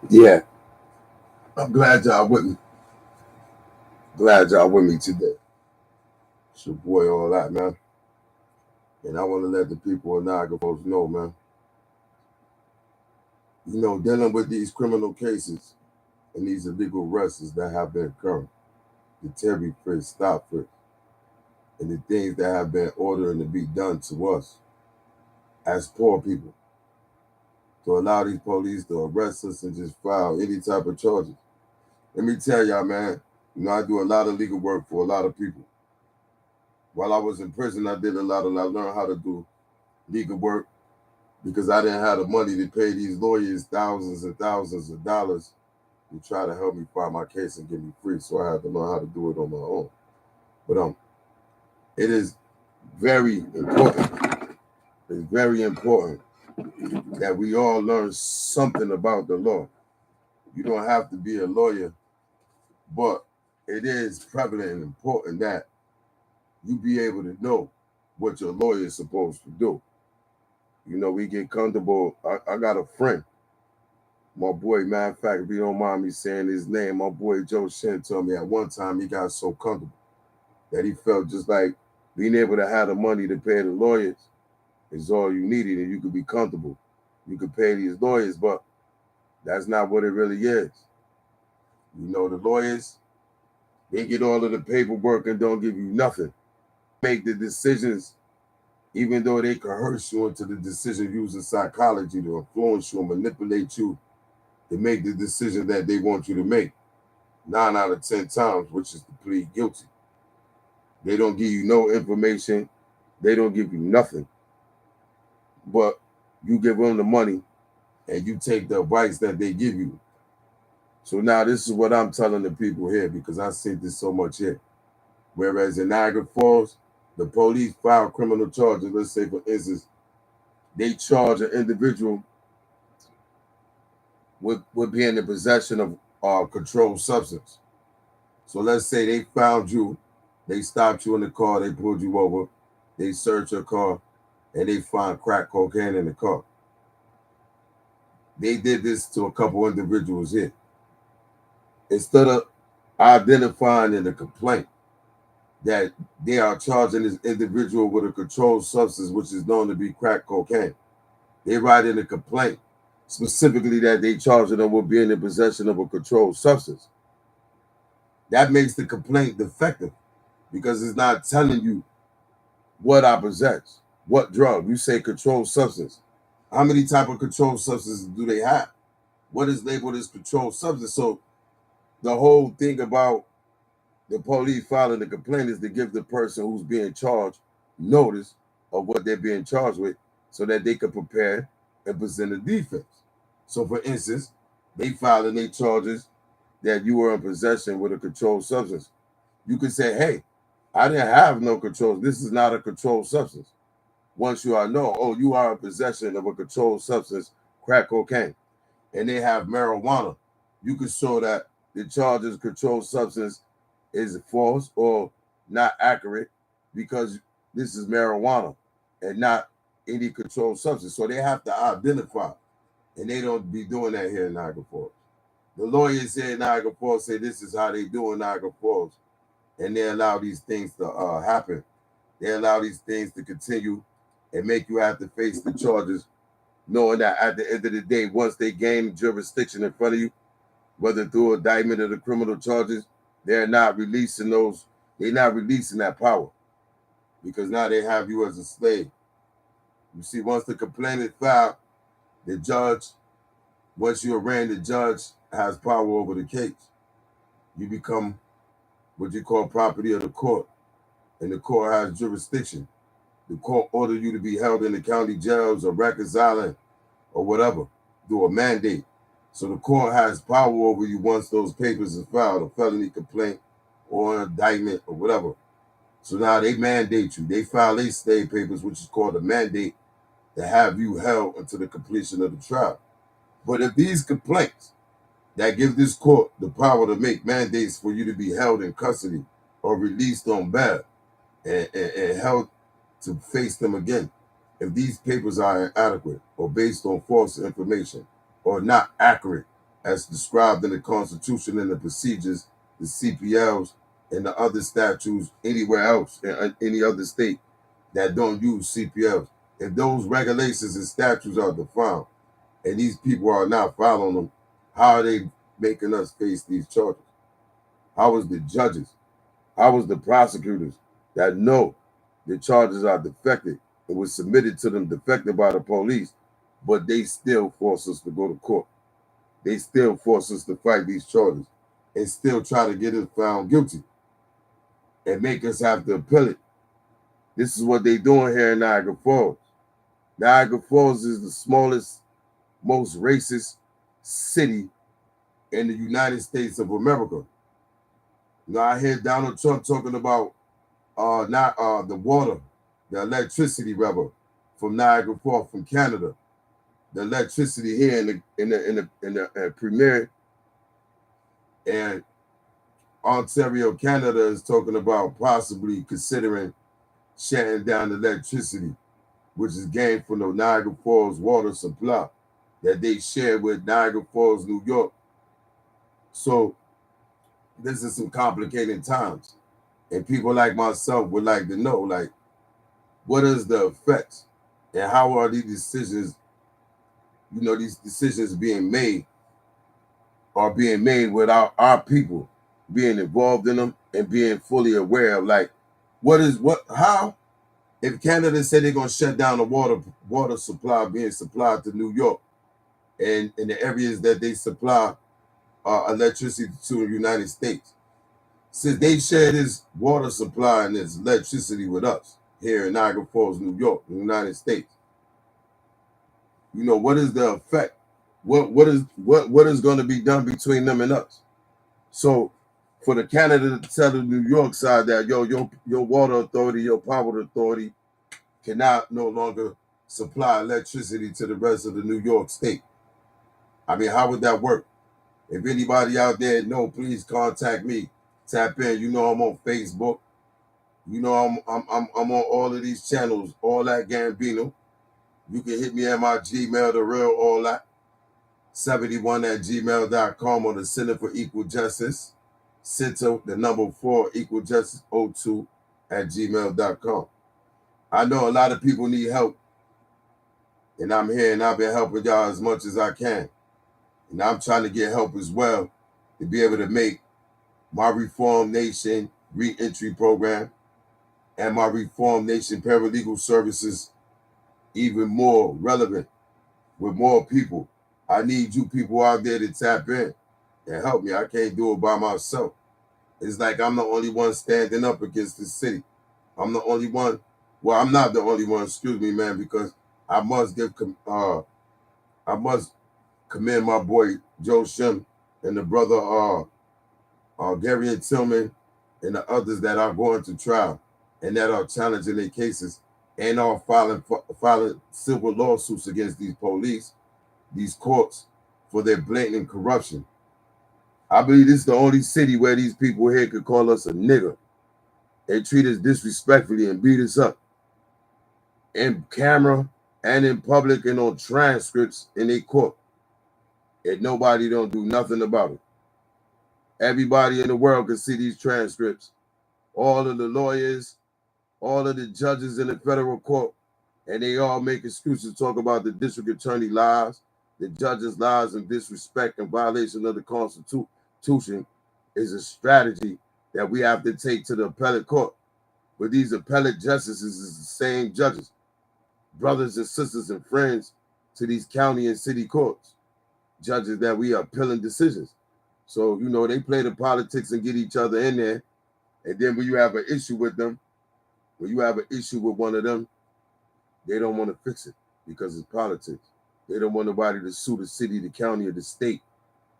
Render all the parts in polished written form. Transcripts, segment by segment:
Yeah, I'm glad y'all with me. Glad y'all with me today. It's your boy, all that, man. And I want to let the people of Niagara Falls know, man. Dealing with these criminal cases and these illegal arrests that have been occurring, the Terry Fritz, Stop Fritz, and the things that have been ordering to be done to us as poor people, to allow these police to arrest us and just file any type of charges. Let me tell y'all, man, I do a lot of legal work for a lot of people. While I was in prison, I learned how to do legal work because I didn't have the money to pay these lawyers thousands and thousands of dollars to try to help me file my case and get me free. So I had to learn how to do it on my own. But it is very important. It's very important that we all learn something about the law. You don't have to be a lawyer, but it is prevalent and important that you be able to know what your lawyer is supposed to do. We get comfortable. I got a friend. My boy, matter of fact, if you don't mind me saying his name, my boy Joe Shin told me at one time he got so comfortable that he felt just like being able to have the money to pay the lawyers is all you needed and you could be comfortable. You could pay these lawyers, but that's not what it really is. The lawyers, they get all of the paperwork and don't give you nothing. Make the decisions, even though they coerce you into the decision using psychology to influence you and manipulate you to make the decision that they want you to make. 9 out of 10 times, which is to plead guilty. They don't give you no information. They don't give you nothing. But you give them the money and you take the advice that they give you. So now this is what I'm telling the people here because I see this so much here. Whereas in Niagara Falls, the police file criminal charges. Let's say, for instance, they charge an individual with being in possession of a controlled substance. So let's say they found you, they stopped you in the car, they pulled you over, they searched your car, and they find crack cocaine in the car. They did this to a couple individuals here. Instead of identifying in the complaint that they are charging this individual with a controlled substance, which is known to be crack cocaine, they write in the complaint specifically that they charging them with being in possession of a controlled substance. That makes the complaint defective because it's not telling you what I possess, what drug. You say controlled substance. How many type of controlled substances do they have? What is labeled as controlled substance? So the whole thing about the police filing the complaint is to give the person who's being charged notice of what they're being charged with so that they can prepare and present a defense. So for instance, they filing their charges that you were in possession with a controlled substance. You could say, hey, I didn't have no control. This is not a controlled substance. Once you are know, oh, you are in possession of a controlled substance, crack cocaine, and they have marijuana, you can show that the charges controlled substance is false or not accurate because this is marijuana and not any controlled substance. So they have to identify, and they don't be doing that here in Niagara Falls. The lawyers here in Niagara Falls say this is how they do in Niagara Falls, and they allow these things to happen. They allow these things to continue and make you have to face the charges, knowing that at the end of the day, once they gain jurisdiction in front of you, whether through indictment or the criminal charges, they're not releasing those. They're not releasing that power because now they have you as a slave. You see, once the complaint is filed, the judge, once you arraign, the judge has power over the case. You become what you call property of the court, and the court has jurisdiction. The court order you to be held in the county jails or Rikers Island or whatever through a mandate. So the court has power over you once those papers are filed, a felony complaint or an indictment or whatever. So now they mandate you. They file their stay papers, which is called a mandate, to have you held until the completion of the trial. But if these complaints that give this court the power to make mandates for you to be held in custody or released on bail and held to face them again, if these papers are inadequate or based on false information or not accurate as described in the Constitution and the procedures, the CPLs, and the other statutes anywhere else in any other state that don't use CPLs. If those regulations and statutes are defined and these people are not following them, how are they making us face these charges? How is the judges? How is the prosecutors that know the charges are defective and was submitted to them defective by the police, but they still force us to go to court? They still force us to fight these charges and still try to get us found guilty and make us have to appeal it. This is what they're doing here in Niagara Falls. Niagara Falls is the smallest, most racist city in the United States of America. Now I hear Donald Trump talking about the water, the electricity rather, from Niagara Falls, from Canada. The electricity here in the Premier and Ontario, Canada is talking about possibly considering shutting down the electricity, which is gained from the Niagara Falls water supply that they share with Niagara Falls, New York. So this is some complicated times. And people like myself would like to know, like, what is the effects and how are these decisions, these decisions being made without our people being involved in them and being fully aware of, like, how, if Canada said they're going to shut down the water supply being supplied to New York and in the areas that they supply electricity to the United States, since they share this water supply and this electricity with us here in Niagara Falls, New York, the United States, what is the effect? What is going to be done between them and us? So for the Canada to tell the New York side that your water authority, your power authority cannot no longer supply electricity to the rest of the New York state. I mean, how would that work? If anybody out there know, please contact me. Tap in. I'm on Facebook. I'm on all of these channels, Allthat Gambino. You can hit me at my Gmail, the real Allthat 71 at gmail.com, or the Center for Equal Justice. Center, the number 4, Equal Justice 02 at gmail.com. I know a lot of people need help, and I'm here and I've been helping y'all as much as I can. And I'm trying to get help as well to be able to make my Reform Nation reentry program and my Reform Nation paralegal services even more relevant with more people. I need you people out there to tap in and help me. I can't do it by myself. It's like I'm the only one standing up against this city. I'm the only one. Well, I'm not the only one, excuse me, man, because I must commend my boy Joe Shim and the brother Gary and Tillman and the others that are going to trial and that are challenging their cases and are filing civil lawsuits against these police, these courts, for their blatant corruption. I believe this is the only city where these people here could call us a nigger and treat us disrespectfully and beat us up in camera and in public and on transcripts in a court. And nobody don't do nothing about it. Everybody in the world can see these transcripts. All of the lawyers, all of the judges in the federal court, and they all make excuses to talk about the district attorney lies, the judges' lies, and disrespect and violation of the Constitution is a strategy that we have to take to the appellate court. But these appellate justices is the same judges, brothers and sisters and friends to these county and city courts, judges that we are appealing decisions. So, they play the politics and get each other in there. And then when you have an issue with them, when you have an issue with one of them, they don't want to fix it because it's politics. They don't want nobody to sue the city, the county, or the state,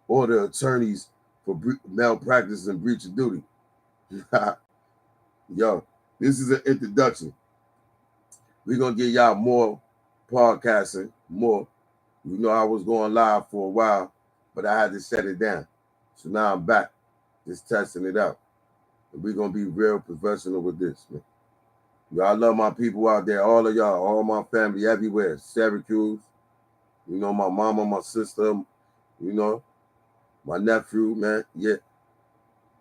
or the attorneys for malpractice and breach of duty. Yo, this is an introduction. We're going to get y'all more podcasting, more. I was going live for a while, but I had to shut it down. So now I'm back, just testing it out. And we're going to be real professional with this, man. I love my people out there, all of y'all, all my family everywhere. Syracuse, my mama, my sister, My nephew, man, yeah,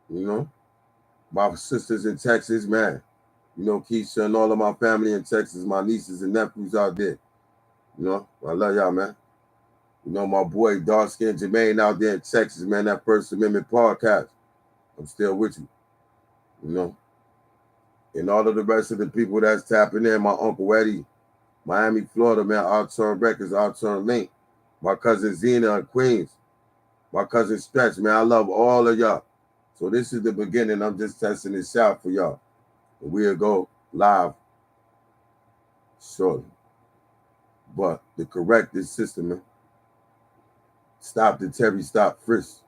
you know, my sisters in Texas, man. You know, Keisha and all of my family in Texas, my nieces and nephews out there. You know, I love y'all, man. You know, my boy, dark skinned Jermaine out there in Texas, man, that First Amendment podcast. I'm still with you, you know. And all of the rest of the people that's tapping in, my Uncle Eddie, Miami, Florida, man, Outturn Records, Outturn Link, my cousin Zena in Queens, my cousin Stretch, man, I love all of y'all. So this is the beginning. I'm just testing this out for y'all. And we'll go live shortly. But the correct this system, man. Stop the Terry, stop frisk.